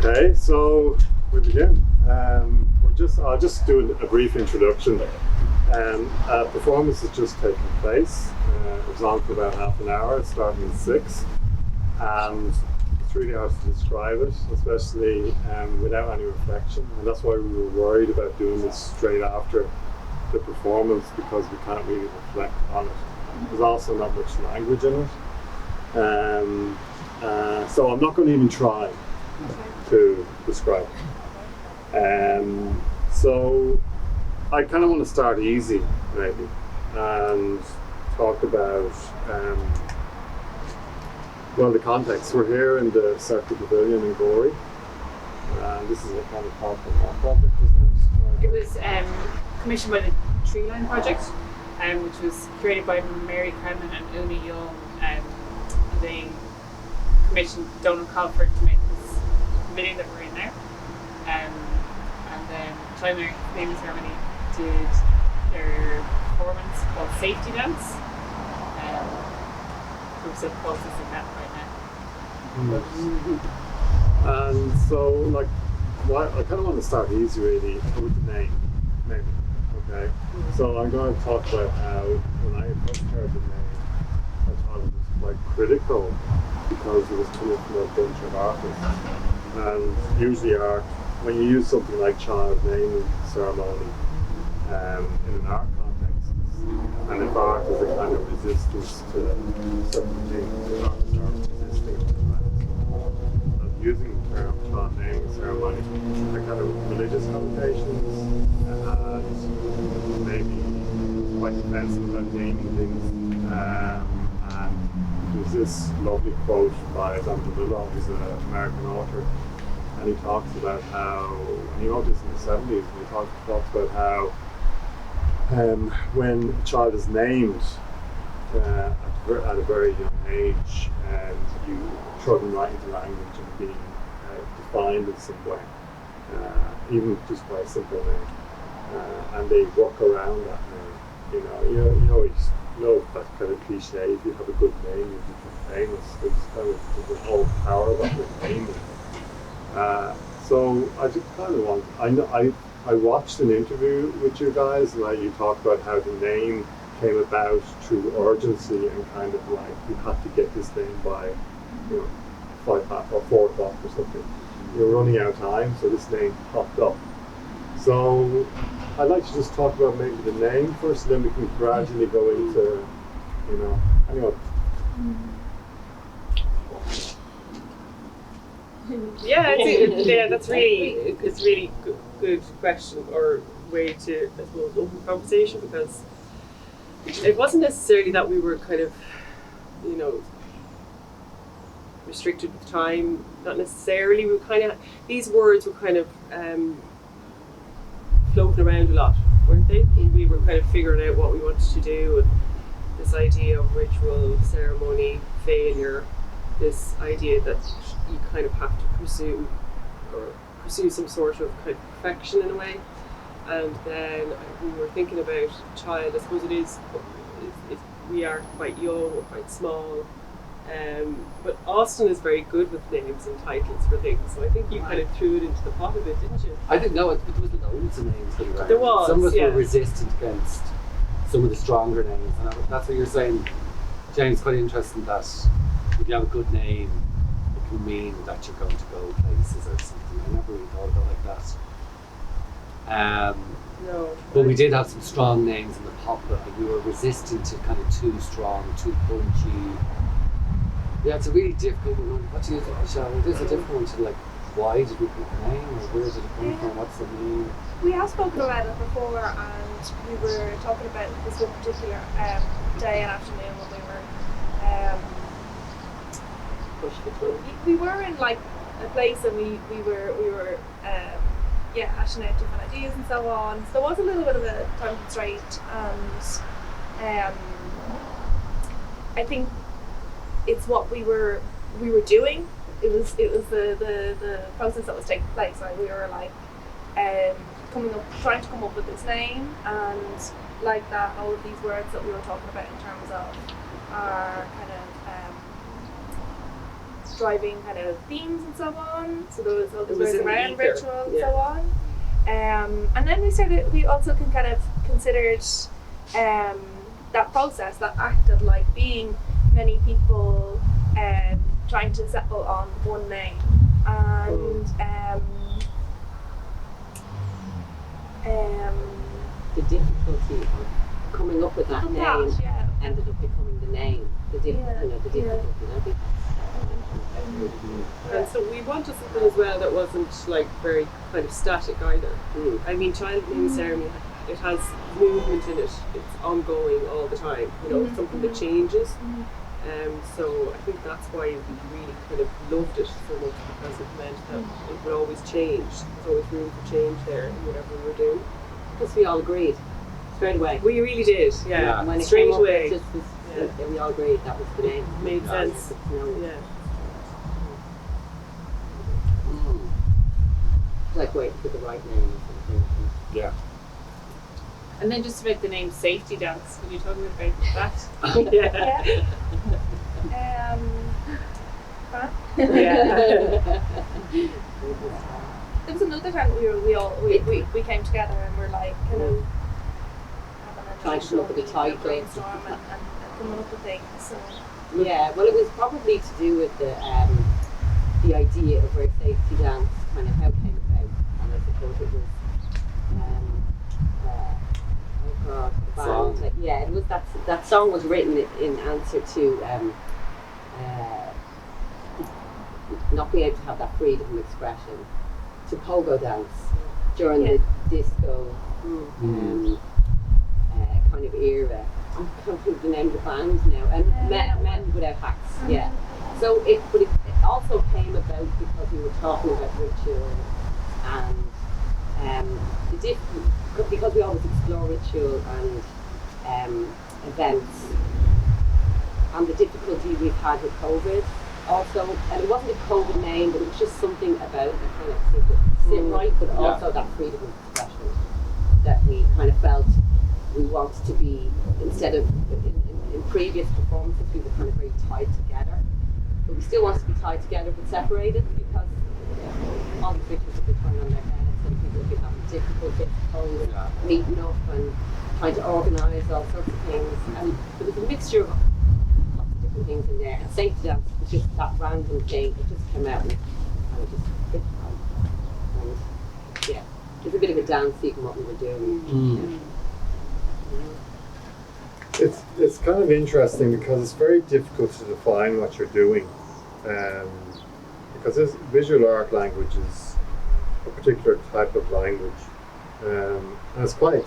Okay, so we begin. I'll just do a brief introduction. Performance has just taken place. It was on for about half an hour, starting at 6, and it's really hard to describe it, especially without any reflection. And that's why we were worried about doing this straight after the performance, because we can't really reflect on it. There's also not much language in it. So I'm not going to even try to describe it. So I kind of want to start easy, maybe, and talk about the context. We're here in the Circe Pavilion in Gorey, and this is a kind of part of our project, isn't it? It was commissioned by the Tree Line Project, which was created by Mary Hearne and Una Young, and they commissioned Donald Colford to make this pavilion that we're in now. And then Celina naming ceremony did their performance called Safety Dance. We're still processing that right now. And so, I kind of want to start easy, really, with the name, maybe. Okay. So I'm going to talk about how when I first heard the name, I thought it was quite critical because it was coming from a bunch of artists. And usually art, when you use something like child naming ceremony in an art context, and if art is a kind of resistance to certain things, artists are resisting to that. And using the term child naming ceremony, the kind of religious connotations, and maybe quite defensive about naming things. And there's this lovely quote by Muldoon, who's an American author, and he talks about how, and he wrote this in the 70s, and he talks about how when a child is named at a very young age, and you throw them right into language and being defined in some way, even just by a simple name, and they work around that name. You know that kind of cliche, if you have a good name, you become famous. There's a whole power about the name. So I just kind of want, I watched an interview with you guys, and you talk about how the name came about through urgency, and kind of like you had to get this name by 5 o'clock or 4 o'clock or something. You're running out of time, so this name popped up. So I'd like to just talk about maybe the name first, and then we can gradually go into, anyway. That's really good question, or way to, I suppose, open conversation, because it wasn't necessarily that we were kind of, restricted with time. Not necessarily. We were kind of, these words were kind of floating around a lot, weren't they? And we were kind of figuring out what we wanted to do, and this idea of ritual, ceremony, failure, this idea that you kind of have to pursue some sort of kind of perfection in a way. And then we were thinking about child. I suppose we are quite young, we're quite small, but Austin is very good with names and titles for things, so I think you kind of threw it into the pot of it, didn't you? I didn't know, there was loads of names going around. There was, some of us were resistant against some of the stronger names, and that's what you're saying, James. Quite interesting that if you have a good name, it can mean that you're going to go places or something. I never really thought of it like that. No. But we did have some strong names in the pot, but we were resistant to kind of too strong, too punchy. Yeah, it's a really difficult one. What do you think, Michelle? It is a difficult one to why did we pick the name, or where did it come from? What's the name? We have spoken about it before, and we were talking about this one particular day and afternoon when we were we were in a place, and we were hashing out different ideas and so on. So there was a little bit of a time constraint, and I think it's what we were doing. It was the process that was taking place. We were trying to come up with this name, and like that, all of these words that we were talking about in terms of our kind of driving kind of themes and so on. So there was all It this was in the around ether, ritual and yeah. so on. And then we also can kind of considered that process, that act of like being many people trying to settle on one name. And the difficulty of coming up with that name yeah. ended up becoming the name. The difficulty. I think that's And so we wanted something as well that wasn't like very kind of static either. I mean, child name ceremony, it has movement in it. It's ongoing all the time. You know, it's something that changes. So I think that's why we really kind of loved it so much, because it meant that it would always change. There's always room for change there in whatever we were doing. because we all agreed straight away. We really did, Yeah. When it straight came up, away. it just was, we all agreed that was the name. Made sense. You know, Yeah. like waiting for the right name or something. Yeah. And then just about the name Safety Dance, can you talk a bit about that? Yeah. Huh? Yeah. There was another time that we came together and we're like kind of having a Trying to come up with a title. brainstorm and coming up with things. So. Yeah, well, it was probably to do with the idea of where safety dance kind of how it came about, and I suppose it was oh god, Song. yeah, it was that song was written in answer to not being able to have that freedom of expression, to pogo dance during the disco kind of era. I can't think of the name of the band now, and men without hats. Yeah. So it also came about because we were talking about ritual and because we always explore ritual and events, and the difficulty we've had with COVID also, and it wasn't a COVID name, but it was just something about it that kind of sit right, but also that freedom of expression that we kind of felt we wanted to be, instead of in previous performances we were kind of very tied together, but we still wanted to be tied together but separated, because all the rituals have been turned on their heads and people have been having difficulty, I suppose, meeting up and trying to organise all sorts of things, and there was a mixture of lots of different things in there, and safety dance was just that random thing. It just came out and it just fit on. And yeah, it's a bit of a dance even what we were doing. It's kind of interesting because it's very difficult to define what you're doing, because this visual art language is a particular type of language, and it's quite an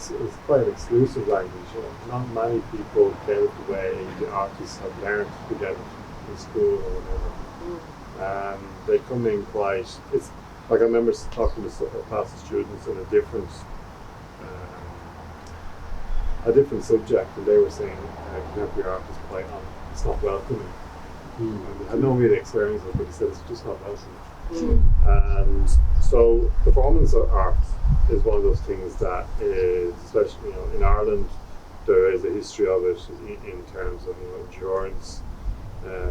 exclusive language. You know, not many people get it the way the artists have learned to get it in school or whatever. They come in quite. It's like I remember talking to a class of students in a different subject, and they were saying contemporary art is quite it's not welcoming. And they had no real experience of it, but they said it's just not welcoming. And so performance art is one of those things that is, especially in Ireland, there is a history of it in terms of endurance,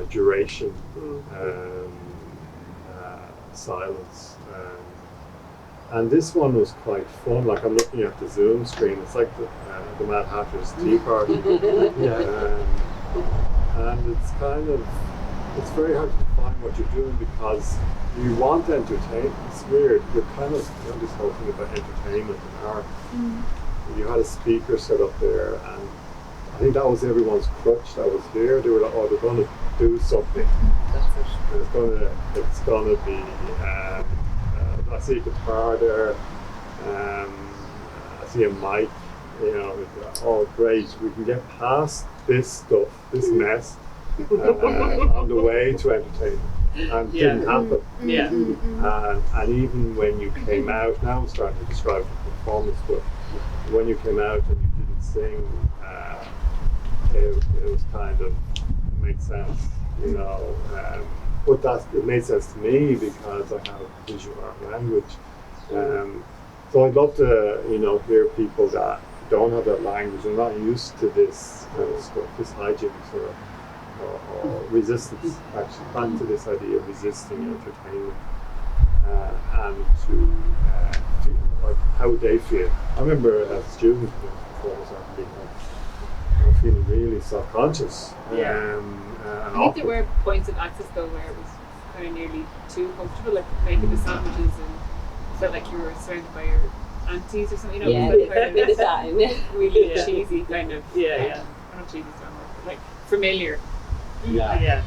duration, silence. And this one was quite fun. Like, I'm looking at the Zoom screen. It's like the Mad Hatter's Tea Party. And it's it's very hard to define what you're doing because you want to entertain. It's weird. You're this whole thing about entertainment and art. You had a speaker set up there, and I think that was everyone's crutch that was here. They were like, they're going to do something. That's it. And it's gonna be. I see a guitar there. I see a mic. Great. We can get past this stuff, this mess, on the way to entertainment. And it didn't happen. Yeah. And even when you came out, now I'm starting to describe the performance, but when you came out and you didn't sing, it was kind of, it made sense, but it made sense to me because I have visual art language. So I'd love to, hear people that don't have that language and not used to this kind of stuff, this hijinks or or resistance, actually, back to this idea of resisting entertainment and to feel like how they feel. I remember as students doing performance art being feeling really self-conscious. And I think there were points of access though where it was kind of nearly too comfortable, like making the sandwiches and felt like you were surrounded by your aunties or something, you know, Yeah, it was kind bit of of that in it. really Yeah. cheesy kind of, not cheesy, but like familiar. Yeah.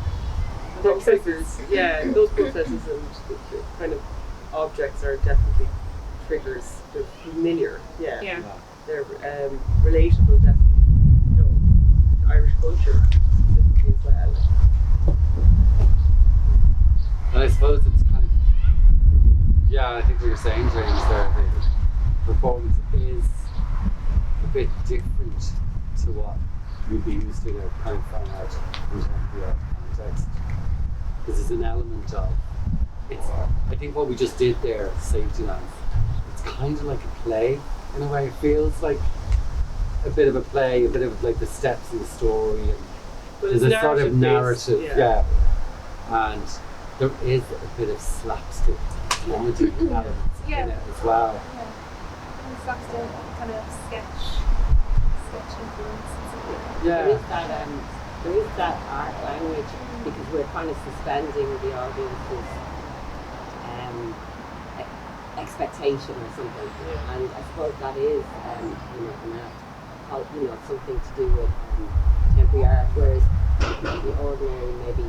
Processes. Yeah, those processes and the kind of objects are definitely triggers. They're familiar. Yeah. Yeah. They're relatable, definitely. You know, to Irish culture specifically as well. And I suppose it's kind of, I think what you're saying, James, there, the performance is a bit different to what we'd be used to in a kind of fine art contemporary art context. Because there's an element of, I think what we just did there, Safety Lamp, it's kind of like a play in a way. It feels like a bit of a play, a bit of like the steps in the story, and But there's a sort of narrative, yeah. and there is a bit of slapstick comedy elements in it as well. And slapstick kind of sketch influence. There is that art language because we're kind of suspending the audience's expectation or something, and I suppose that is something to do with contemporary art, whereas the ordinary, maybe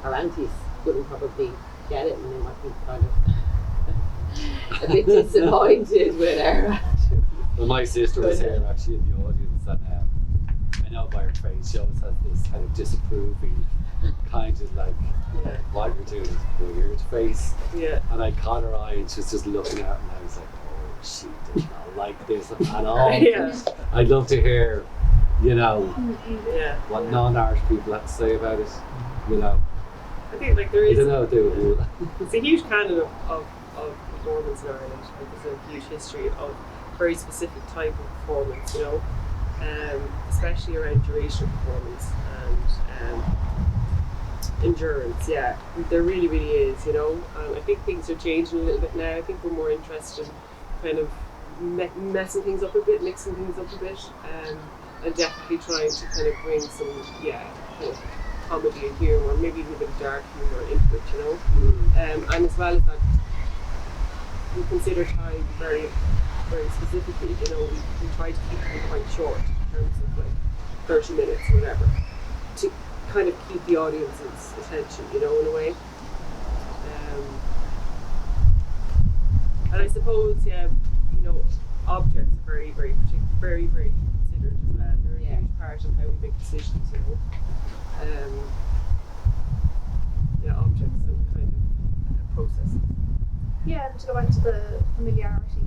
our aunties wouldn't probably get it and they might be kind of a bit disappointed with our action. Well, my sister was here actually in the audience, and I know by her face she always has this kind of disapproving, kind of like, what you're doing is weird face. Yeah. And I caught her eye and she was just looking at it, and I was like, oh, she did not like this at all. Yeah. I'd love to hear, Yeah. what non-art people have to say about it. I think like there I is don't know if they would rule it. it's a huge canon of performance in Ireland. Like there's a huge history of very specific type of performance, especially around duration of performance and endurance. Yeah, there really, really is. I think things are changing a little bit now. I think we're more interested in kind of messing things up a bit, mixing things up a bit, and definitely trying to kind of bring some, kind of comedy and humour, maybe even a bit of dark humour into it, and as well as that, we consider time very, very specifically. We try to keep them quite short in terms of like 30 minutes or whatever, to kind of keep the audience's attention, in a way. And I suppose, objects are very, very particular, very, very considered as well. They're a huge part of how we make decisions, objects and kind of processes. Yeah, and to go back to the familiarity,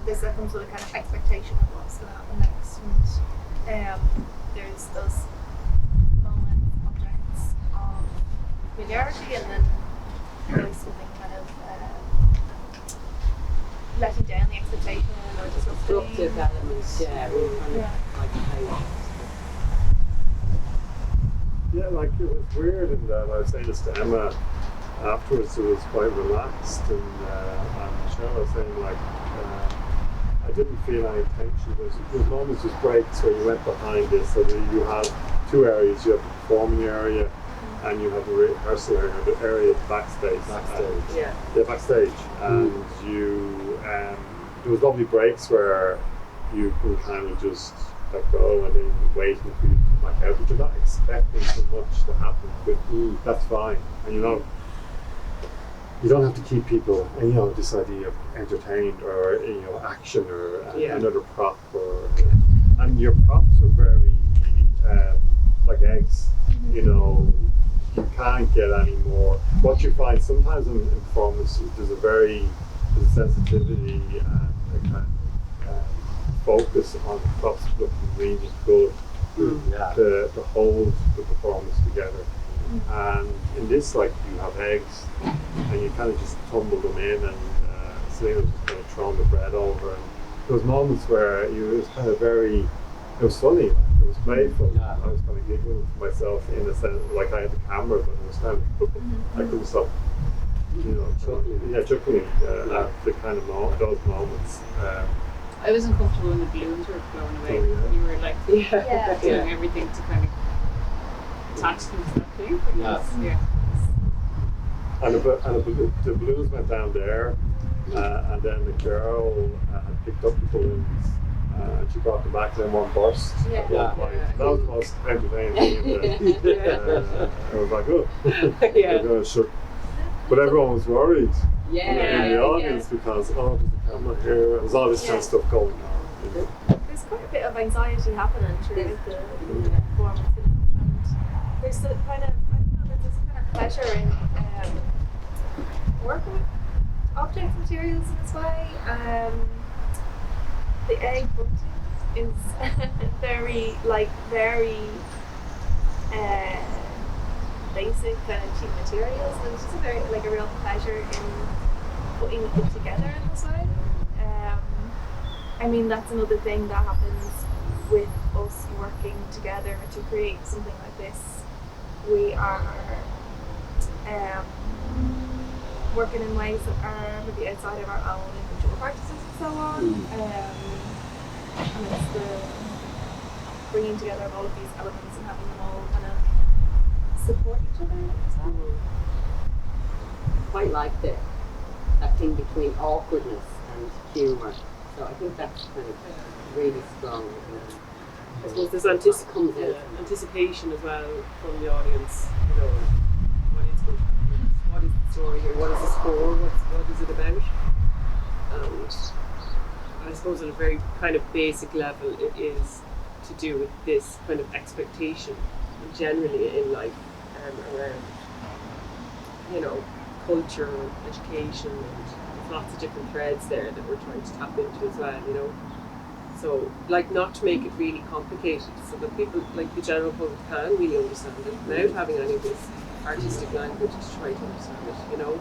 there's some sort of kind of expectation of what's going to happen next, and there's those moments, objects of familiarity, and then there's something kind of letting down the expectation or Disruptive elements, we kind of like how. Yeah, like it was weird in that I was saying this to Emma afterwards. It was quite relaxed, and Michelle was saying like I didn't feel any tension. There's moments, there's breaks where you went behind this, so that you have two areas. You have the performing area, and you have the rehearsal area, the area backstage. Backstage, and you there was lovely breaks where you can kind of just let go and then waiting for you to come back out, but you're not expecting so much to happen, but that's fine. And you don't have to keep people, and this idea of entertained or action or another prop, and your props are very like eggs. You can't get any more. What you find sometimes in performance, there's a sensitivity and a kind of focus on the props looking really good to hold the performance together. And in this, like, you have eggs and you kind of just tumble them in, and Celina was just kind of throwing the bread over, and there was moments where it was kind of it was funny, like, it It was playful. Yeah. I was kind of giggling to myself in a sense, like I had the camera, but it was kind of I couldn't stop. Chuckling. Chuckling at the kind of those moments. I was uncomfortable when the balloons were blown away. Oh, yeah. You were like Yeah. doing everything to kind of attach them to that thing. Yeah. Yeah. And the balloons went down there, and then the girl had picked up the balloons, and she brought them back, and then one burst. Yeah. At Yeah. one point. Yeah. That was the most entertaining thing. I was like, oh, they're going to shoot. But everyone was worried in the audience because, oh, there's a camera here. There's all this kind of stuff going on. There's quite a bit of anxiety happening throughout the performance, and there's a kind of, I don't know, there's this kind of pleasure in working with objects, materials in this way. The egg bunting is very basic kind of cheap materials, and it's just a real pleasure in putting it together in this way. I mean, that's another thing that happens with us working together to create something like this. We are working in ways that are maybe outside of our own individual practices and so on. And it's the bringing together of all of these elements and having them all kind of support each other as well. Quite like that thing between awkwardness and humour. So I think that's kind of really strong. I suppose there's Comes out. anticipation as well from the audience. You know, what is going to happen? What is the story here? What is the score? What is it about? And I suppose at a very kind of basic level, it is to do with this kind of expectation, generally in life, around, you know, culture, education, and there's lots of different threads there that we're trying to tap into as well, you know. So, like, not to make it really complicated, so that people, like the general public, can really understand it without having any of this artistic language to try to understand it, you know.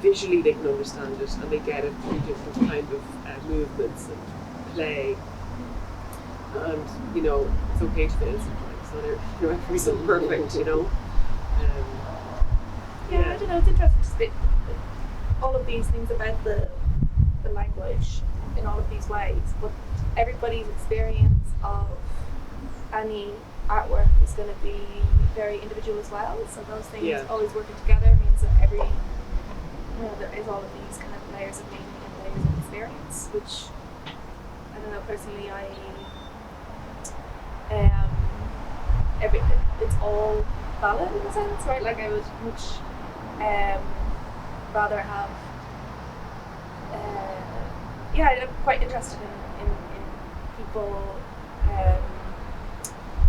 Visually they can understand it, and they get it through different kind of movements and play. And, you know, it's okay to fail sometimes, not everything's perfect, you know. Yeah, I don't know, it's interesting to spit all of these things about the language in all of these ways, but everybody's experience of any artwork is going to be very individual as well, so those things always working together means that there is all of these kind of layers of meaning and layers of experience, which, I don't know, personally it's all valid in a sense, right? Like I would much rather have I'm quite interested in people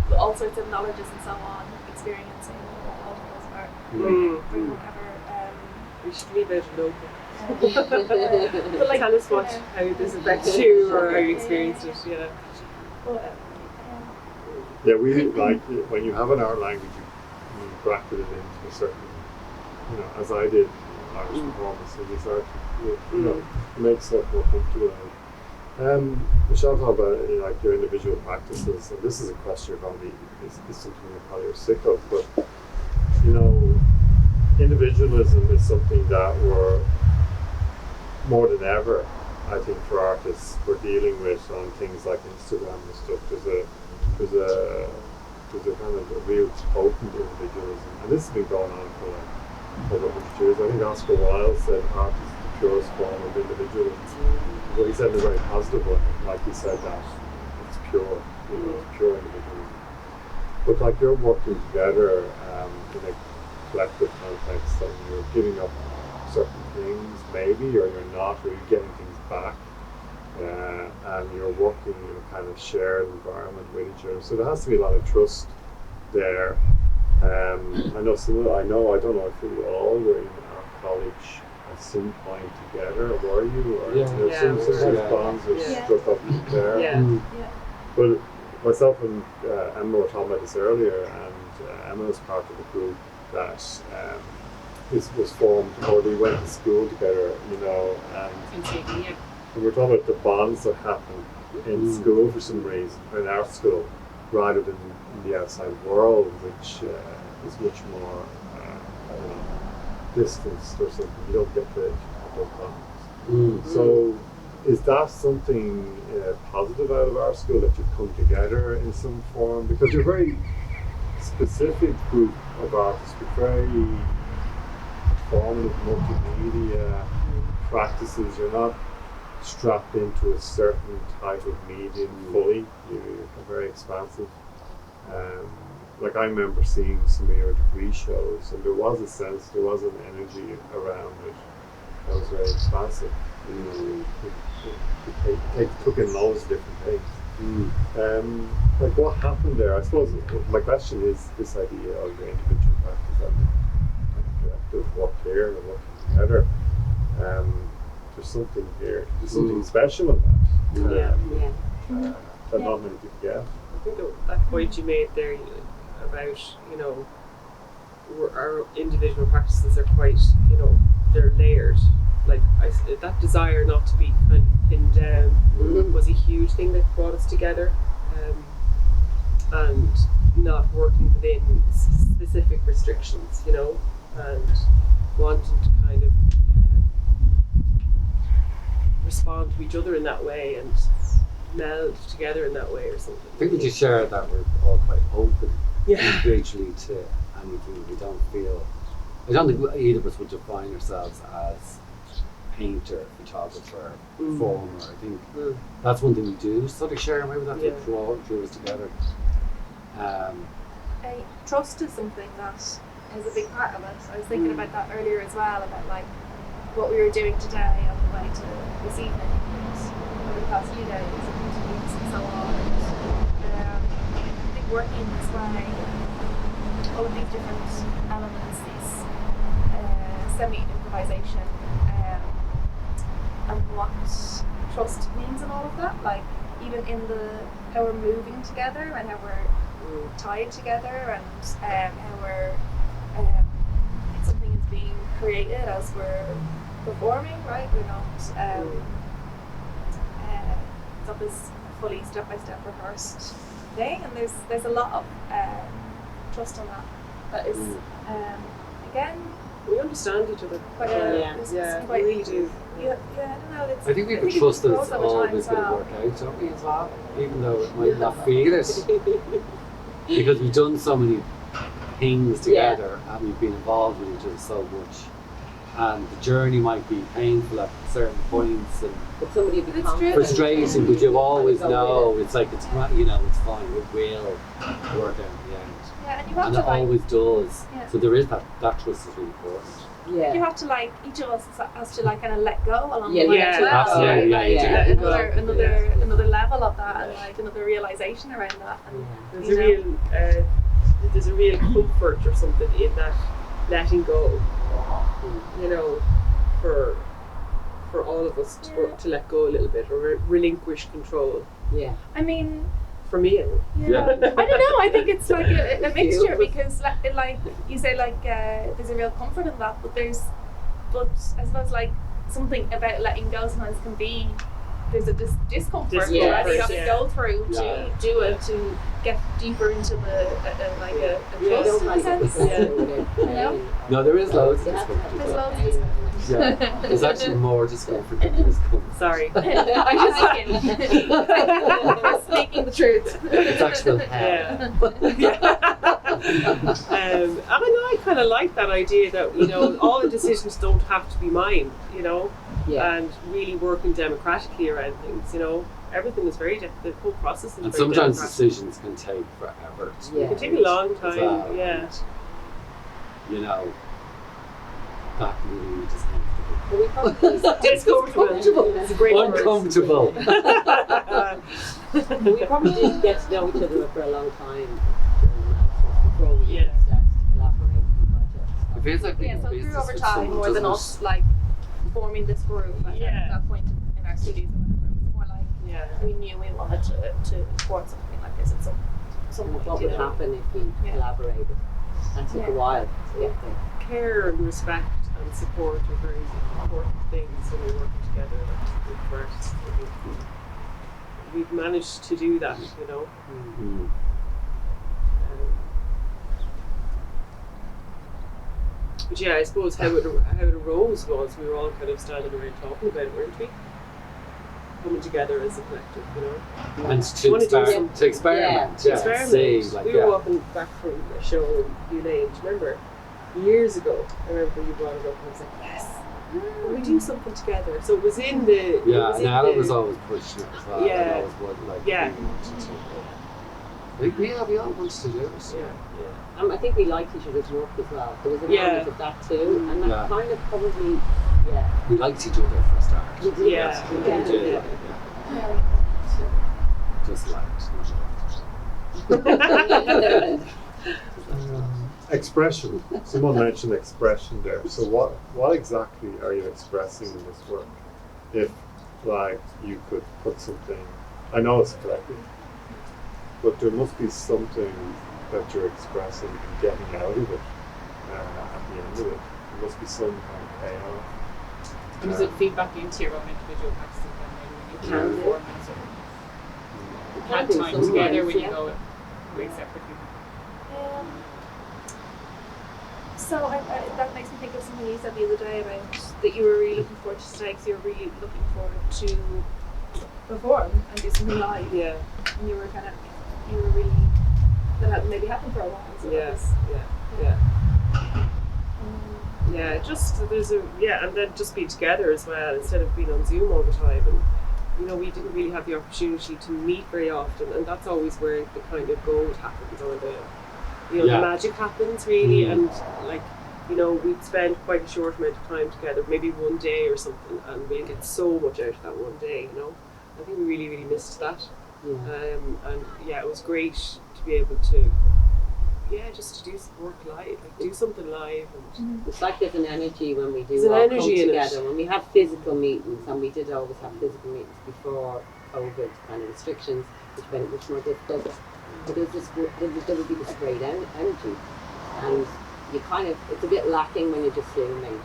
with all sorts of knowledges and so on experiencing all of those art bring whatever we should leave out a notebook. but like, tell us how this affects you or how you experienced it. Yeah, we like when you have an art language, you bracket it into a certain, you know, as I did in Irish performance, so you start, you know, make stuff more comfortable. Michelle talked about like your individual practices, and this is a question you're probably is something you're probably sick of, but you know, individualism is something that we're more than ever, I think, for artists we're dealing with on things like Instagram and stuff. There's a kind of a real open individualism, and this has been going on for like over 100 years. I think Oscar Wilde said art is the purest form of individualism. But he said in a very positive way, like he said that it's pure, you know, it's pure individualism. But like you're working together in a collective context, and you're giving up certain things maybe, or you're not, or you're getting things back. And you're working in a kind of shared environment with each other, so there has to be a lot of trust there. I don't know if you all were in our college at some point together, were you? Or there's some sort of bonds that struck up there. But myself and Emma were talking about this earlier, and Emma was part of a group that was formed, or they went to school together, you know, and we're talking about the bonds that happen in school for some reason, in our school, rather than in the outside world, which is much more I don't know, distanced or something. You don't get the problems. So is that something positive out of our school, that you've come together in some form? Because you're a very specific group of artists with very performative multimedia practices. You're not strapped into a certain type of medium fully. You're very expansive. Like I remember seeing some of your degree shows, and there was a sense, there was an energy around it that was very expansive. It took in loads of different things. Like what happened there? I suppose my question is this idea of your individual practice and collective work here and working together. There's something here. There's something special in that. That not many people get. I think that point you made there about, our individual practices are quite, they're layered. Like that desire not to be kind of pinned down was a huge thing that brought us together, and not working within specific restrictions, and wanting to kind of respond to each other in that way and meld together in that way or something. I think we just share that we're all quite open individually to anything. We don't feel, I don't think either of us would define ourselves as painter, photographer, performer. I think that's one thing we do sort of share, maybe that's what drew us together. Trust is something that is a big part of it. I was thinking about that earlier as well, about like what we were doing today on the way to this evening and over the past few days and interviews and so on. I think working in this way, all of these different elements, these semi-improvisation, and what trust means and all of that, like even in how we're moving together and how we're tied together and how we're something is being created as we're performing, right? We're not it's not this fully step-by-step rehearsed thing, and there's a lot of trust on that. That is again, we understand each other. Quite we really do. Yeah, I don't know. I think we could trust that it's always going to work out, don't we, as well? Even though it might not feel it. Because we've done so many things together and we've been involved with each other so much. And the journey might be painful at certain points and frustrating, but you always know it's like it's fine, it's fine, it will work out in the end. Yeah, and you have and to it always does. Yeah. So there is that trust is really important. Yeah. You have to each of us has to kind of let go along the way as well. Absolutely, Another level of that and another realization around that. And, there's a real comfort or something in that letting go. For all of us to let go a little bit or relinquish control. Yeah. I mean, for me, I don't know. I think it's like a mixture because, like you say, there's a real comfort in that, but I suppose something about letting go sometimes can be there's a discomfort that you have to go through to do it, to get deeper into a trust in a sense. No, there is loads of discomfort. There's loads of discomfort. Yeah, there's actually more discomfort than discomfort. Sorry. I'm just thinking. Speaking the truth. It's actual hell. I kind of like that idea that, all the decisions don't have to be mine, and really working democratically around things, Everything is the whole process is and very sometimes decisions can take forever. It can take a long time, And, that really discomfortable. Discomfortable. It's a great word. Uncomfortable. We probably didn't get to know each other for a long time before we started to collaborate on projects. It feels like so it grew over time more than us forming this group at that point in our studies or whatever. It was more like we knew we wanted to support something like this at some point. What would happen if we collaborated? That took a while. Care and respect and support are very important things when we're working together. We've managed to do that, Mm-hmm. But yeah, I suppose how it arose was we were all kind of standing around talking about it, weren't we? Coming together as a collective, you know. And to wanna do experiment, some- experiment, Yeah, experiment. see, like, we were walking back from a show in New Lane, do you remember? Years ago, I remember you brought it up and I was like, yes, we do something together. So it was in the... it yeah, was in and Alan the- was always pushing it as well. Yeah. And always would, like, Yeah. we wanted to. We all wanted to do it. Yeah, I think we liked each other's work as well. There was an Yeah. element of that too, and that Yeah. kind of probably, We liked each other for a start. we did. Yeah. We Yeah. did, Yeah. like, just liked, not liked. Expression. Someone mentioned expression there. So what exactly are you expressing in this work? If like you could put something, I know it's collective, but there must be something that you're expressing and getting out of it at the end of it. There must be some kind of payoff. And is it feedback into your own individual practices then maybe when you Can plan do. performance or Can plan do time sometimes, together when you yeah. go away separately? So that makes me think of something you said the other day about that you were really looking forward to today because you were really looking forward to perform and do something live. yeah, And you were really, that hadn't maybe happened for a while. So that yeah, was, yeah. um, Yeah, just and then just be together as well instead of being on Zoom all the time. And you know, we didn't really have the opportunity to meet very often, and that's always where the kind of gold happens, or the Yeah. the magic happens really. Mm. And like, you know, we'd spend quite a short amount of time together, maybe one day or something, and we'll get so much out of that one day. You know, I think we really, really missed that. Yeah. And yeah, it was great to be able to. Yeah, just to do some work live, like do something live, and It's like there's an energy when we do There's an all come energy in it. together. When we have physical meetings, and we did always have physical meetings before COVID kind of restrictions, which made it much more difficult. But there would be this great energy, and you kind of, it's a bit lacking when you're just Zooming.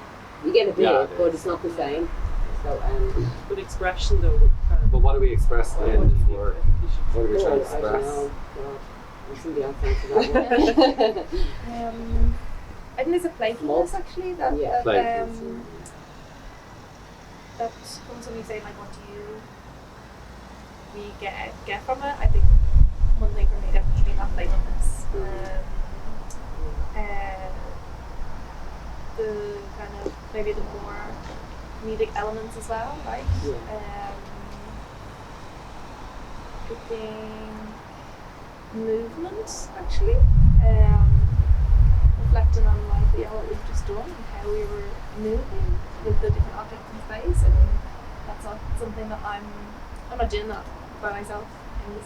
You get a bit, Yeah, it but is. it's not the same. So good expression though. But what do we express at the end of this work? I think you should- What are we trying to I don't express? know. God, there's somebody else answer that one. I think there's a playfulness actually that Yeah. Playfulness. that comes when you say like what do we get from it. I think one thing for me definitely that playfulness. The kind of maybe the more comedic elements as well, right? Yeah. Picking movement actually. Reflecting on like what we've just done and how we were moving with the different objects in space. I mean that's not something that I'm not doing that by myself in this.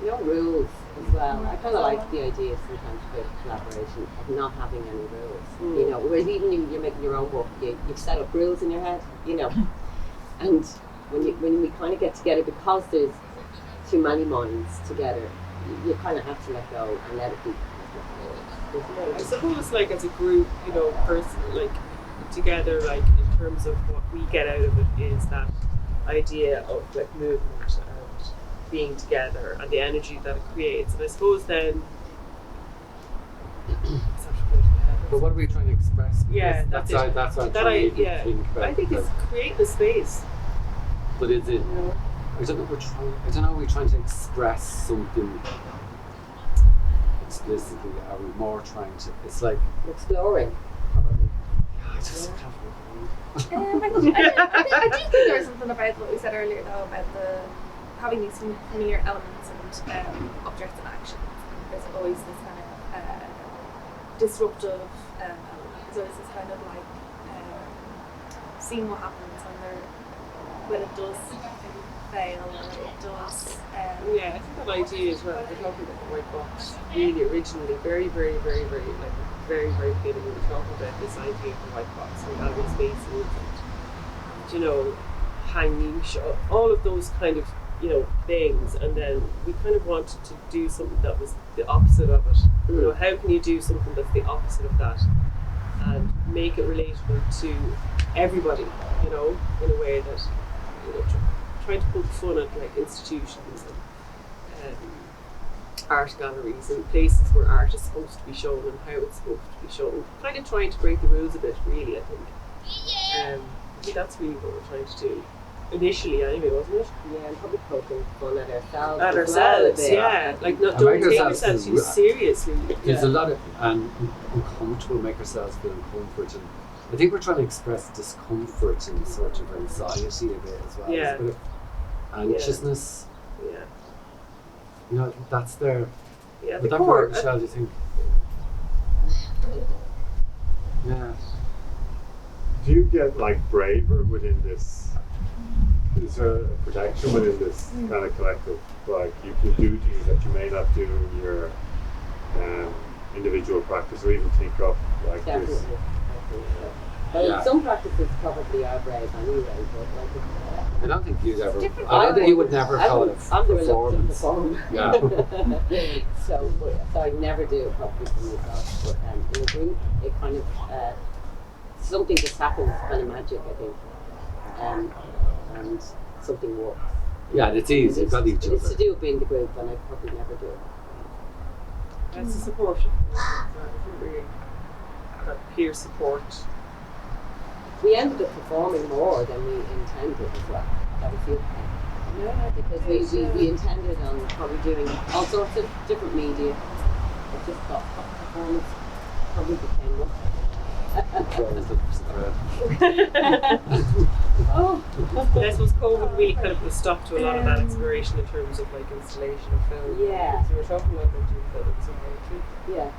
No rules as well. I kind of like the idea sometimes with collaboration of not having any rules. You know, whereas even you're making your own work, you've set up rules in your head. You know, and when we kind of get together, because there's too many minds together, you kind of have to let go and let it be. I suppose like as a group, you know, like together, like in terms of what we get out of it is that idea of like movement and being together and the energy that it creates. And I suppose then But what are we trying to express? Yeah, that's that's it. that's what I'm That trying to yeah, think about. I think it's creating a space. But is it? You know? I don't know. Are we trying to express something explicitly? Are we more trying to? It's like Exploring, probably. I just can't I do think there was something about what we said earlier though about having these familiar elements and objects in action. There's always this kind of disruptive element. There's always this kind of like seeing what happens when it does fail or it does. Yeah, I think that idea as well. We're talking about the white box really originally, very, very, very, very, like very, very beginning. We were talking about this idea of the white box and having spaces and, you know, hanging, all of those kind of, you know, things. And then we kind of wanted to do something that was the opposite of it. You know, how can you do something that's the opposite of that and make it relatable to everybody, you know, in a way that, you know, trying to poke fun at like institutions and art galleries and places where art is supposed to be shown and how it's supposed to be shown. Kind of trying to break the rules a bit, really, I think. I think that's really what we're trying to do. Initially, anyway, wasn't it? Yeah, and probably poking fun at ourselves. At as well a ourselves, bit. yeah. Like, not And don't make take ourselves yourself too feel- seriously. There's a lot of uncomfortable, make ourselves feel uncomfort, and I think we're trying to express discomfort and sort of anxiety a bit as well. Yeah. There's a bit of anxiousness. Yeah. You know, I think that's there. Yeah, Would the that core. work, Michelle, do you think? Yeah. Do you get like braver within this? Is there a protection within this kind of collective? Like you can do things that you may not do in your individual practice, or even think of like Definitely. this. Well, Yeah. some practices probably are brave anyway, but like I don't think you'd ever. Different I don't think you would wouldn't- never I call it wouldn't- a I'm the reluctant performance. performer. Yeah. so I never do it probably for myself, but in a group, it kind of something just happens, kind of magic, I think, and something works. Yeah, and it's easy. You've got each It's to other. do with being the group, and I probably never do it. That's the support. Really. That peer support. We ended up performing more than we intended as well. That was the other thing. Yeah, because we intended on probably doing all sorts of different media. It just got performance probably became more. Oh, I suppose COVID really kind of put a stop to a lot of that exploration in terms of like installation of film. Yeah. So we were talking about doing film somewhere too. yeah.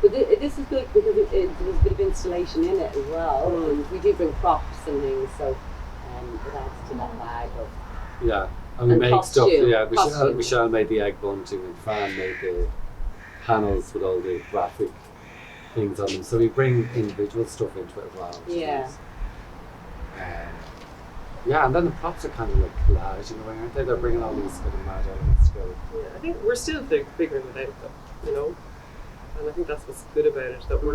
But this is good because there was a bit of installation in it as well. And we do bring props and things, so it adds to that bag of. Yeah, and we And make costume, stuff. Yeah, costume. Michelle made the egg bunting, and Fran made the panels with all the graphic things on them. So we bring individual stuff into it as well. which is Yeah. nice. Yeah, and then the props are kind of like collage in a way, aren't they? They're bringing all these kind of mad elements together. Yeah, I think we're still figuring it out though, you know. And I think that's what's good about it, that we're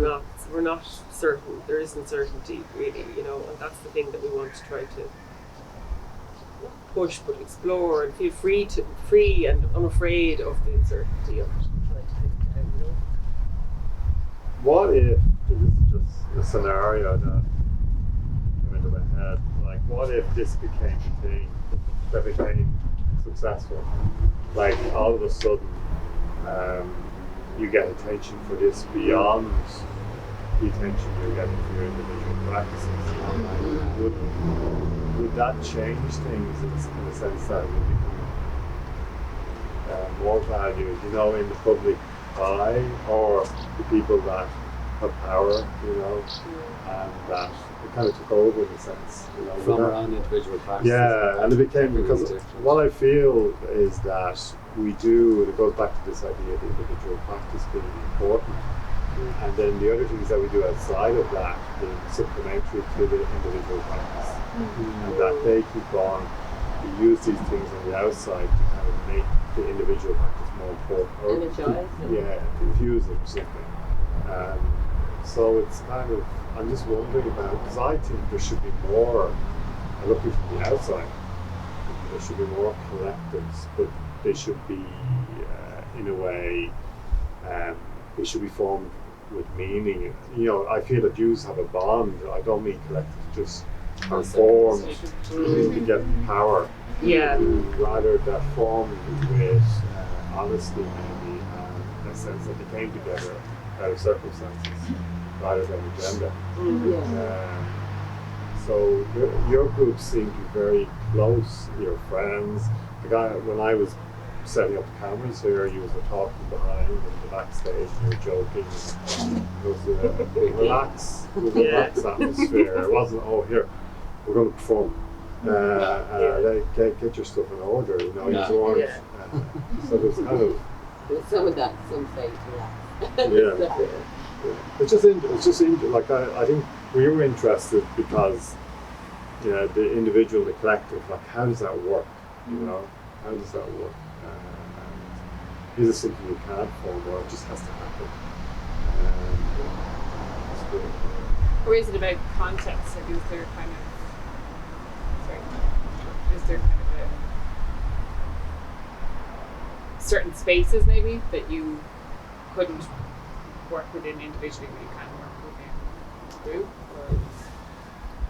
not certain. There is uncertainty really, you know, and that's the thing that we want to try to not push but explore and feel free and unafraid of the uncertainty of it and trying to think it out, you know. What if this is just a scenario that came into my head? Like, what if this became a thing that became successful? Like, all of a sudden, you get attention for this beyond the attention you're getting for your individual practices. Would that change things in the sense that it would become more valued, you know, in the public eye, or the people that have power, you know, and that it kind of took over in a sense, you know. From Would our that- own individual practices. yeah, and it became, because Really different. what I feel is that we do, and it goes back to this idea of individual practice being important, and then the other things that we do outside of that being supplementary to the individual practice, and that they keep on, we use these things on the outside to kind of make the individual practice more important, or Energize it. yeah, confusing or something. So it's kind of, I'm just wondering about, because I think there should be more, looking from the outside, there should be more collectives, but they should be, in a way, they should be formed with meaning. You know, I feel that Jews have a bond. I don't mean collectives just are formed to get power, Yeah. rather that formed with honesty maybe, and a sense that they came together out of circumstances rather than agenda. Yeah. So your groups seem to be very close, your friends. The guy, when I was setting up the cameras here, you were talking behind in the backstage, you were joking. It was a relaxed atmosphere. It wasn't, oh here, we're going to perform. Get your stuff in order, you know, Yeah. you weren't, Yeah. so there's kind of, There's some of that, some say relax. yeah. It's just like I think we were interested because, you know, the individual, the collective, like how does that work? You know, how does that work? And is it something you can't form, or it just has to happen? It's good. Or is it about context? Like, is there kind of certain spaces maybe that you couldn't work within individually, but you can work within group? Or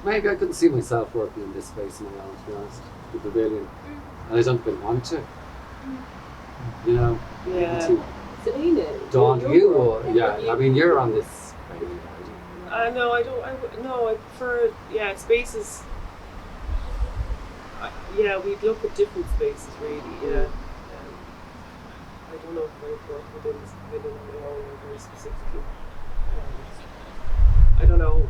Maybe I couldn't see myself working in this space on my own, to be honest, the pavilion. And I don't really want to. You know? Yeah. To Celina, dawn you're- you, or, I mean, you're on this pavilion, No, I don't. I prefer spaces. We'd look at different spaces really. Yeah. I don't know if I would work within on my own or very specifically. I don't know.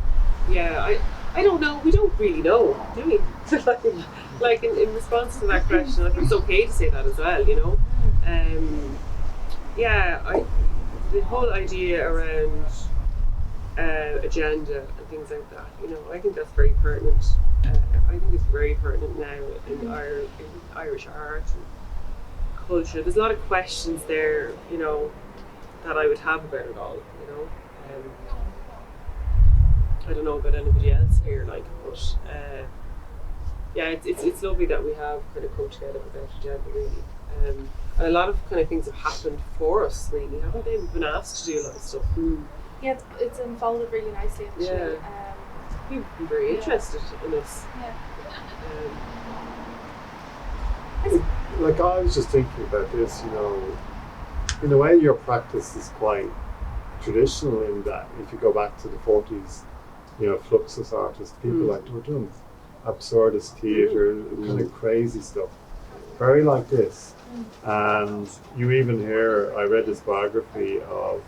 Yeah, I don't know. We don't really know, do we? like in response to that question, like it's okay to say that as well, you know. The whole idea around agenda and things like that, you know, I think that's very pertinent. I think it's very pertinent now in Irish art and culture. There's a lot of questions there, you know, that I would have about it all, you know. I don't know about anybody else here, like, but it's lovely that we have kind of come together about agenda, really. And a lot of kind of things have happened for us, really, haven't they? We've been asked to do a lot of stuff. Yeah, it's unfolded really nicely actually. Yeah. People have been very interested in us. Yeah. Like I was just thinking about this, you know, in a way your practice is quite traditional in that if you go back to the 40s, you know, fluxus artists, people like were doing absurdist theatre, kind of crazy stuff, very like this. And you even hear, I read this biography of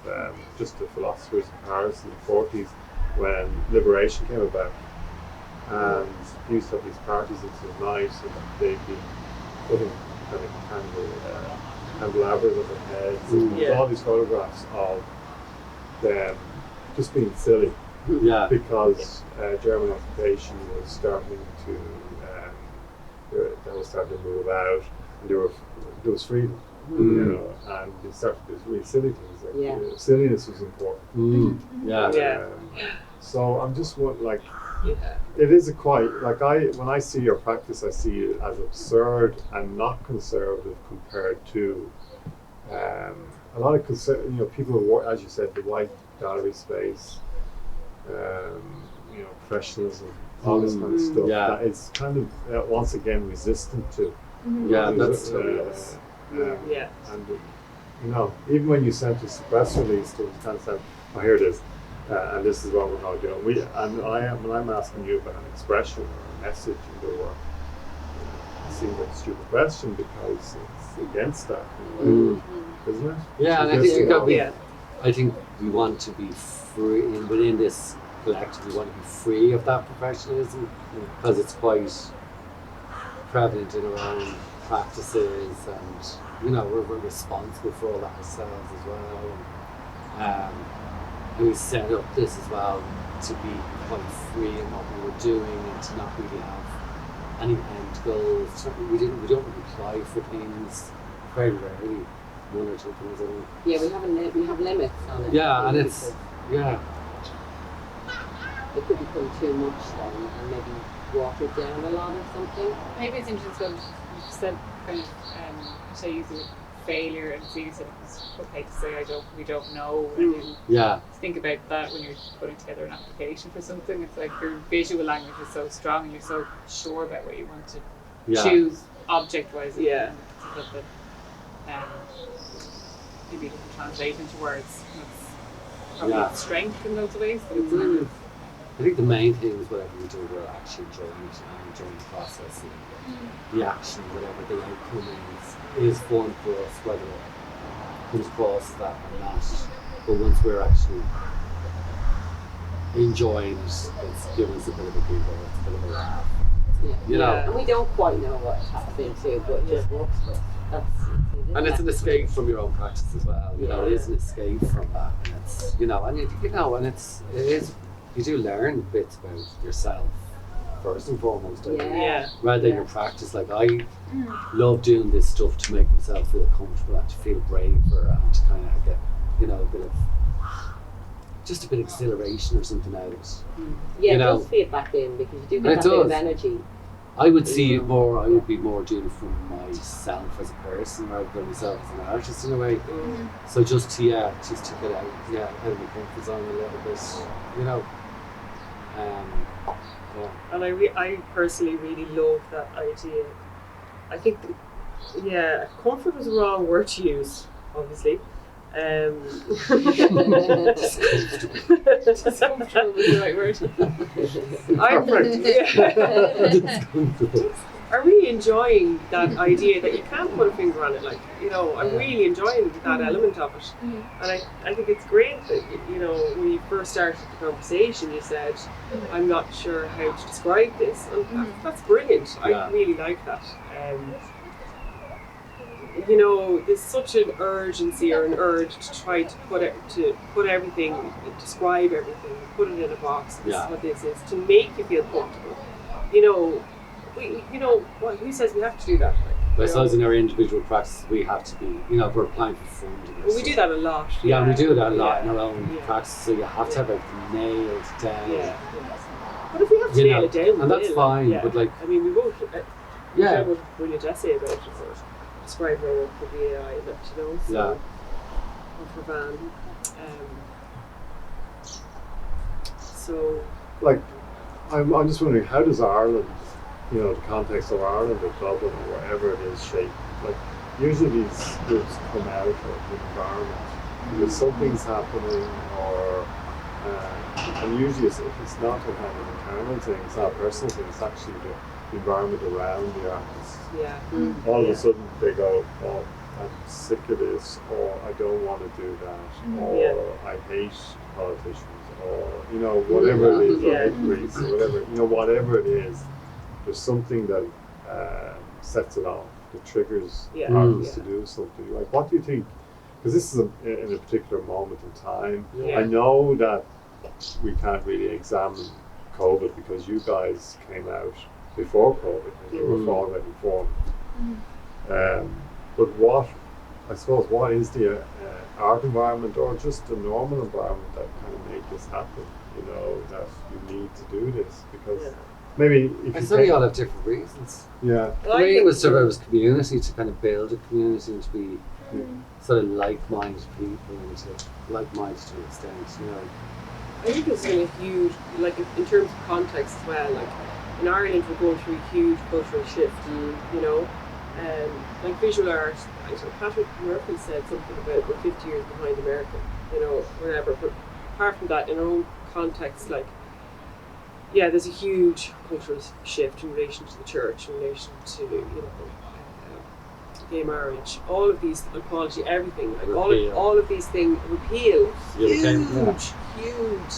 just the philosophers in Paris in the 40s when liberation came about, and you used to have these parties into the night and they'd be putting kind of candelabras on their heads and there's all these photographs of them just being silly. Yeah. Because German occupation was starting to, they were starting to move out, and there was freedom, you know, and they started to do really silly things. Like, silliness was important. So I'm just it is a quite when I see your practice, I see it as absurd and not conservative compared to a lot of people who, as you said, the white gallery space. You know, professionalism, all this kind of stuff that is kind of once again resistant to. That's and you know, even when you sent us the press release, it was kind of said, "Oh, here it is, and this is what we're going to do." When I'm asking you about an expression or a message in your work, it seems like a stupid question because it's against that, isn't it? Yeah, and I think we want to be free within this collective. We want to be free of that professionalism because it's quite prevalent in our own practices, and you know we're responsible for all that ourselves as well. And we set up this as well to be quite free in what we were doing and to not really have any end goals. We don't really apply for things very rarely. One or two things. We have limits on it. Yeah, and it's it could become too much then, and maybe water it down a lot or something. maybe it's interesting to said kind of say using failure, and so you said it's okay to say we don't know, and then think about that when you're putting together an application for something. It's like your visual language is so strong and you're so sure about what you want to choose object wise. And maybe it doesn't translate into words. It's probably strength in those ways. But it's I think the main thing is whatever we do, we're actually enjoying it and enjoying the process and the action, whatever the outcome is fun for us, whether it comes across that or not. But once we're actually enjoying it, it's giving us a bit of a giggle, it's a bit of a laugh. You know? And we don't quite know what to tap into, but it just works for us. And it's an escape from your own practice as well. You know, it is an escape from that, and it's it is. You do learn bits about yourself first and foremost. Rather than your practice. Like I love doing this stuff to make myself feel comfortable and to feel braver and to kind of get a bit of exhilaration or something out of it. It does feed back in because you do get that bit of energy. I would see it more. I would be more doing it for myself as a person rather than myself as an artist in a way. So just to get out, out of my comfort zone a little bit, you know. And I personally really love that idea. I think, comfort was the wrong word to use, obviously. Discomfortable was the right word. I'm really enjoying that idea that you can't put a finger on it. Like, you know, I'm really enjoying that element of it. And I think it's great that, you know, when you first started the conversation, you said, I'm not sure how to describe this. And that's brilliant. I really like that. You know, there's such an urgency or an urge to try to put everything, describe everything, put it in a box. This is what this is, to make you feel comfortable. You know, who says we have to do that? But I suppose in our individual practice, we have to be, you know, if we're applying for funding. Well, we do that a lot. Yeah, we do that a lot in our own practice, so you have to have everything nailed down. Yeah. But if we have to nail it down, and that's fine. But like, I mean, we wrote a brilliant essay about it. Describe our work for the AI, you know, so, or for Van. So, like, I'm just wondering, how does Ireland, you know, the context of Ireland or Dublin or wherever it is shaped? Like, usually these groups come out of the environment because something's happening, or and usually it's not a kind of internal thing, it's not a personal thing, it's actually the environment around the artist. All of a sudden they go, oh, I'm sick of this, or I don't want to do that, or I hate politicians, or, you know, whatever it is, or hate Greece, or whatever, you know, whatever it is, there's something that sets it off, that triggers artists to do something. Like, what do you think? Because this is in a particular moment in time. I know that we can't really examine COVID because you guys came out before COVID and you were already formed. But what is the art environment or just the normal environment that kind of made this happen? You know, that you need to do this because maybe if you we all have different reasons. Yeah. For me, it was sort of community, to kind of build a community and to be sort of like-minded people and to like-minded to an extent, you know. I think it's been a huge, like in terms of context as well, like in Ireland we're going through a huge cultural shift, you know, like visual art, I think Patrick Murphy said something about we're 50 years behind America, you know, whatever, but apart from that, in our own context, like, there's a huge cultural shift in relation to the church, in relation to, you know, gay marriage, all of these, equality, everything, like all of these things, repeal, huge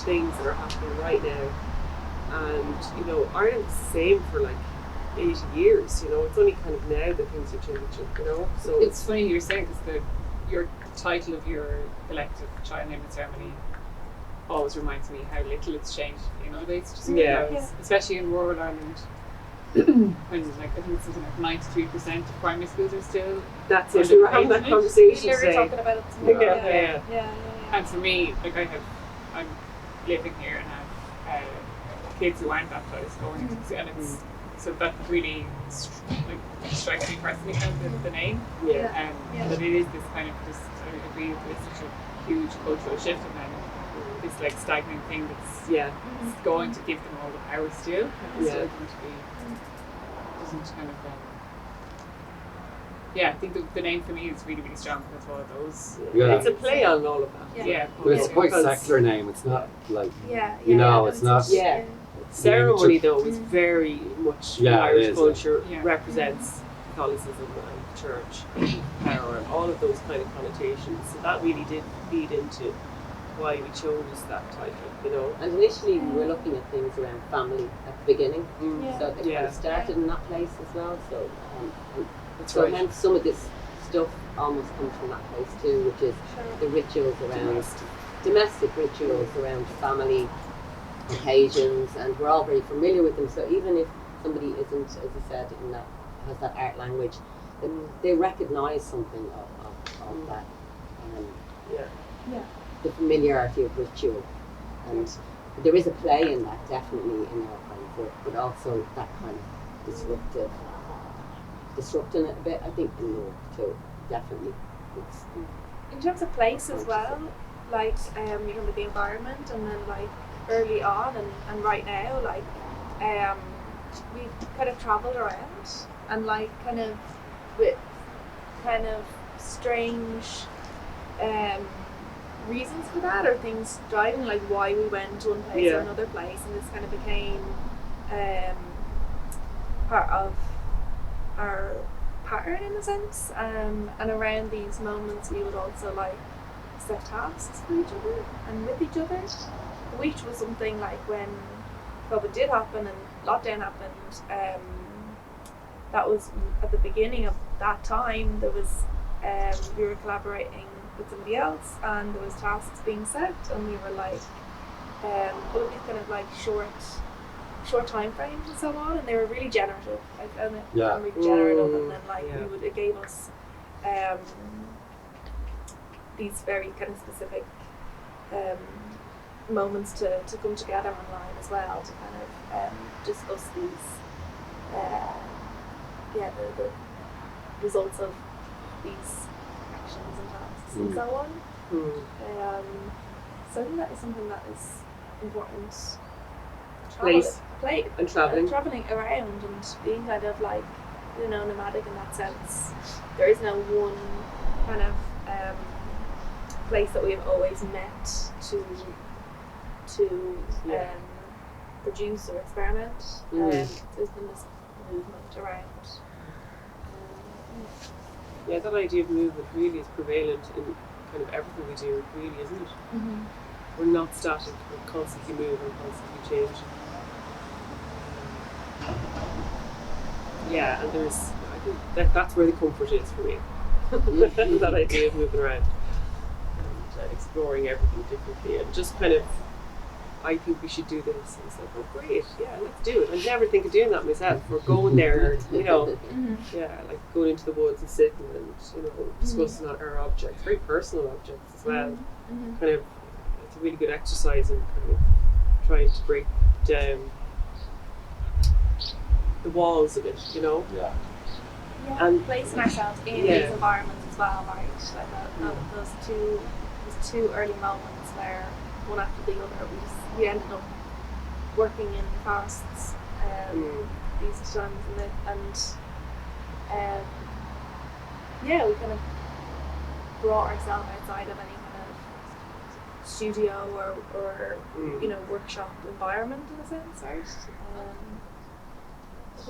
things that are happening right now. And, you know, Ireland's the same for like 80 years, you know, it's only kind of now that things are changing, you know. So it's funny you're saying, because your title of your collective child naming ceremony always reminds me how little it's changed, you know, just especially in rural Ireland. When like I think it's something like 93% of primary schools are still. That's it. We were having that conversation today. Talking about it today. And for me, like I'm living here and have kids who aren't baptized going into, and it's so that really like strikes me personally, kind of the name. That it is this kind of just I agree with such a huge cultural shift, and then this like stagnant thing that's going to give them all the power still. It's still going to be. Doesn't kind of I think the name for me is really, really strong because all of those. It's a play on all of that. But it's quite secular name. It's not like you know. It's not. Ceremony though is very much Irish culture. Represents Catholicism and church power and all of those kind of connotations. So that really did feed into why we chose that title, you know. And initially we were looking at things around family at the beginning, so it kind of started in that place as well. So, hence some of this stuff almost comes from that place too, which is the rituals around domestic rituals around family occasions, and we're all very familiar with them. So even if somebody isn't, as I said, in that has that art language, they recognise something of that. The familiarity of ritual, and there is a play in that, definitely in our kind of work, but also that kind of disrupting it a bit. I think too, definitely. It's, In terms of place as well, like you're talking about the environment, and then like early on and right now, like we've kind of travelled around and like kind of with kind of strange reasons for that, or things driving like why we went to one place or another place, and this kind of became part of our pattern in a sense, and around these moments we would also like set tasks for each other and with each other, which was something like when COVID did happen and lockdown happened, that was at the beginning of that time. There was we were collaborating with somebody else and there was tasks being set, and we were like all of these kind of like short time frames and so on, and they were really generative. I found it really generative, and then like it gave us these very kind of specific moments to come together online as well to kind of discuss these the results of these actions and tasks and so on. So I think that is something that is important. And traveling around and being kind of like, you know, nomadic in that sense. There is no one kind of place that we have always met to produce or experiment. There's been this movement around. That idea of movement really is prevalent in kind of everything we do, really, isn't it? We're not static, we're constantly moving, constantly changing. And there's, I think that's where the comfort is for me. That idea of moving around and exploring everything differently, and just kind of, I think we should do this. And it's like, oh great, let's do it. I'd never think of doing that myself. We're going there, you know, like going into the woods and sitting and, you know, discussing our objects, very personal objects as well. Kind of, it's a really good exercise in kind of trying to break down the walls of it, you know. And placing ourselves in these environments as well, right? Like those two early moments where one after the other we ended up working in forests these times, and we kind of brought ourselves outside of any kind of studio or you know, workshop environment in a sense, right? I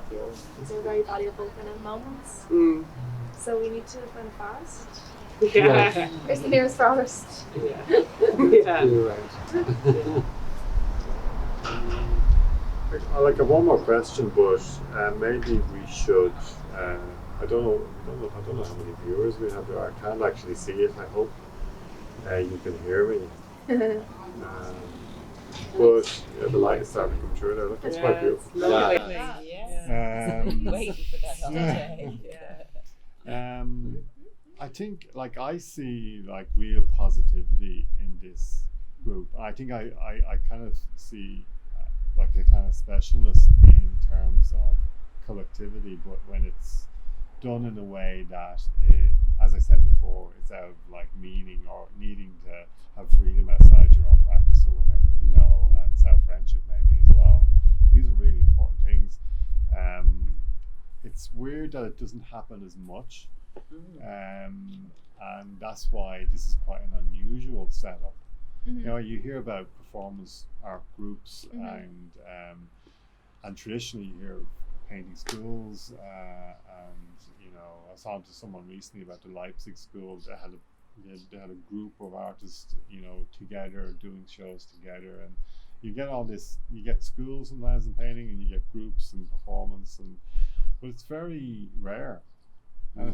feel these are very valuable kind of moments. So we need to find a forest. Where's the nearest forest? I have one more question, but maybe we should. I don't know how many viewers we have there. I can't actually see it. I hope you can hear me. But the light is starting to come through there. Look, it's quite beautiful. Waiting for that all day. I think, like, I see like real positivity in this group. I think I kind of see like a kind of specialist in terms of collectivity, but when it's done in a way that, as I said before, it's out of like meaning or needing to have freedom outside your own practice or whatever, you know, and self-friendship maybe as well. These are really important things. It's weird that it doesn't happen as much, and that's why this is quite an unusual setup. You know, you hear about performance art groups, and traditionally you hear of painting schools, and you know, I was talking to someone recently about the Leipzig school. They had a group of artists, you know, together doing shows together, and you get all this. You get schools sometimes in painting, and you get groups and performance, but it's very rare, and I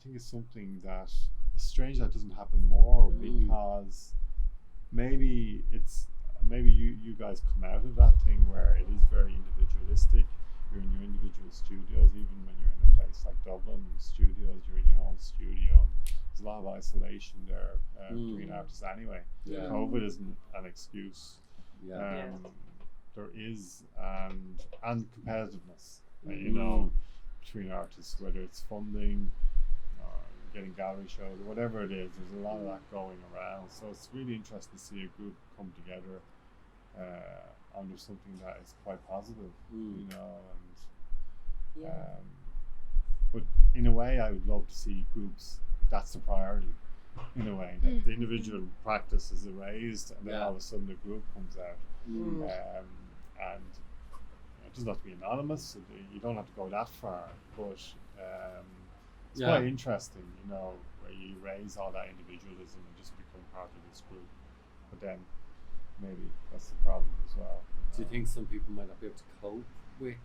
think it's something that it's strange that doesn't happen more, because maybe you guys come out of that thing where it is very individualistic. You're in your individual studios, even when you're in a place like Dublin, in studios, you're in your own studio. There's a lot of isolation there between artists anyway. COVID isn't an excuse. there is, and competitiveness, you know, between artists, whether it's funding or getting gallery shows or whatever it is. There's a lot of that going around, so it's really interesting to see a group come together under something that is quite positive, you know, and but in a way I would love to see groups that's the priority, in a way, that the individual practice is erased and then all of a sudden the group comes out, and it doesn't have to be anonymous, you don't have to go that far, but it's quite interesting, you know, where you erase all that individualism and just become part of this group, but then maybe that's the problem as well. Do you think some people might not be able to cope with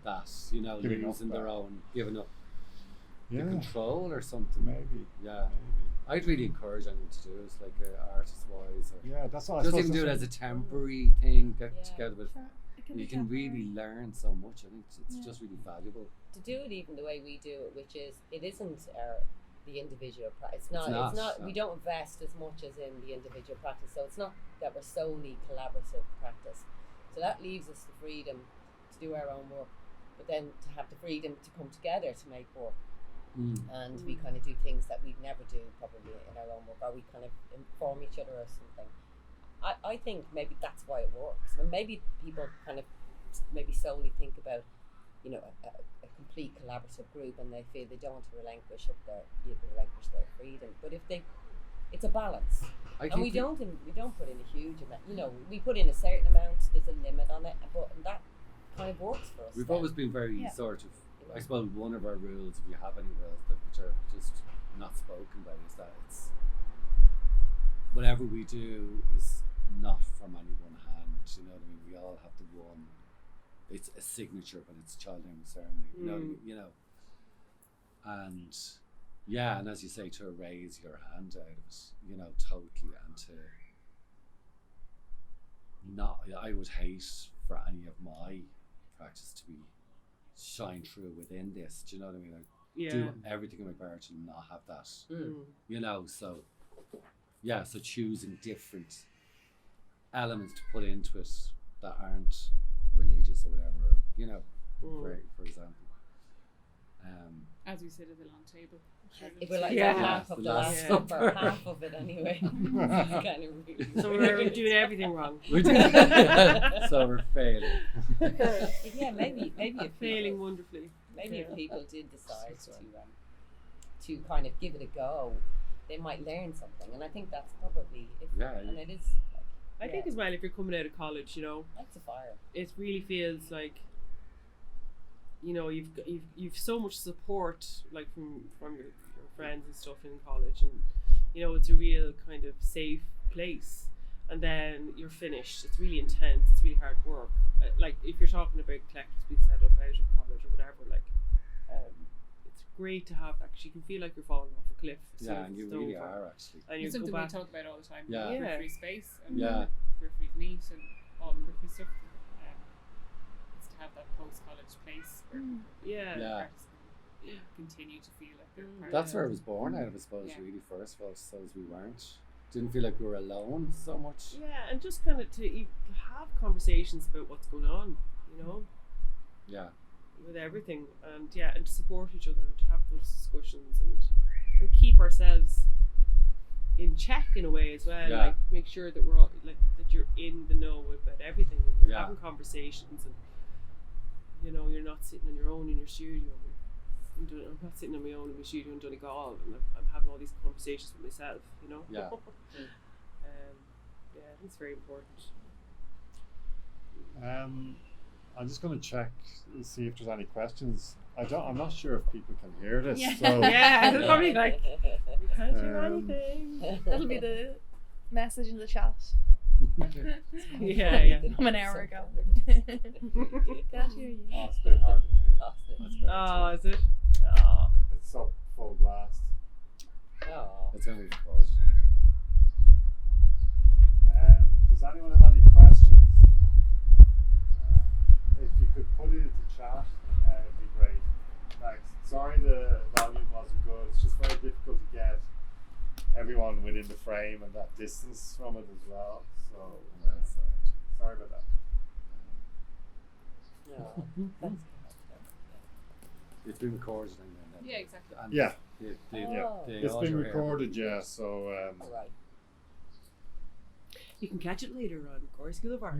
that, you know, Giving losing up their that. own, giving up the Yeah, control or something? maybe. Yeah. I'd really encourage anyone to do it, like artist-wise, or Yeah, that's what I just suppose even do it that's as a temporary thing, get Yeah. together with. Sure. It can You be can really temporary. learn so much. I think it's just really valuable. To do it even the way we do it, which is it isn't the individual practice. It's not. No. We don't invest as much as in the individual practice. So it's not that we're solely collaborative practice. So that leaves us the freedom to do our own work, but then to have the freedom to come together to make work. And we kind of do things that we'd never do probably in our own work, or we kind of inform each other or something. I think maybe that's why it works. And maybe people kind of maybe solely think about, you know, a complete collaborative group, and they feel they don't want to relinquish their freedom. But if it's a balance, and we don't put in a huge amount. You know, we put in a certain amount. There's a limit on it, but that kind of works for us. We've then. always been very Yeah. sort of. I suppose one of our rules, if you have any rules which are just not spoken about, is that it's whatever we do is not from any one hand. You know what I mean? We all have the one. It's a signature, but it's child naming ceremony. You know what I mean? You know, and yeah, and as you say, to erase your hand out of it, you know, totally, and to not. I would hate for any of my practice to be shine through within this. Do you know what I mean? I do everything in my power to not have that. You know, so yeah, so choosing different elements to put into it that aren't religious or whatever, you know, for example. As we sit at the long table. If we're like Yeah. half of The the Last last Supper. supper, half of it anyway. It's kind of really So we're doing everything wrong. We're so we're failing. yeah, maybe if Failing people, wonderfully. maybe if people did decide to kind of give it a go, they might learn something, and I think that's probably and it is. I think as well, if you're coming out of college, you know, That's a fire. it really feels like, you know, you've so much support, like from your friends and stuff in college, and you know, it's a real kind of safe place. And then you're finished. It's really intense. It's really hard work. Like if you're talking about collectives being set up out of college or whatever, like it's great to have that, because you can feel like you're falling off a cliff. Yeah, and you really are actually. And you It's go something we back. talk about all the time. Yeah. Yeah. Free space and free meat and all the free stuff. It's to have that post-college place where Yeah. artists can continue to feel like they're part That's of where I was born out of, I suppose, Yeah. really, first of all, so as we weren't. Didn't feel like we were alone so much. Yeah, and just kind of to have conversations about what's going on, you know, Yeah. with everything, and and to support each other and to have those discussions and keep ourselves in check in a way as well. Yeah. Like make sure that we're all like that you're in the know about everything. And you're having conversations, and you know, you're not sitting on your own in your studio. I'm not sitting on my own in my studio in Donegal, and I'm having all these conversations with myself, you know. Yeah. I think it's very important. I'm just going to check and see if there's any questions. I'm not sure if people can hear this. Yeah. So Yeah, it's probably like we can't do Um, anything. That'll be the message in the chat Yeah. from an hour ago. Can't hear you. oh, it's a bit hard to hear. Oh, is it? It's up full blast. It's going to be recorded. Does anyone have any questions? If you could put it into chat, it'd be great. Thanks. Sorry the volume wasn't good. It's just very difficult to get everyone within the frame and that distance from it as well. So Sorry about that. No, that's It's been recorded and then. Yeah, exactly. And Yeah. Oh. It's been recorded, yeah. So right. You can catch it later on Gorey School of Art.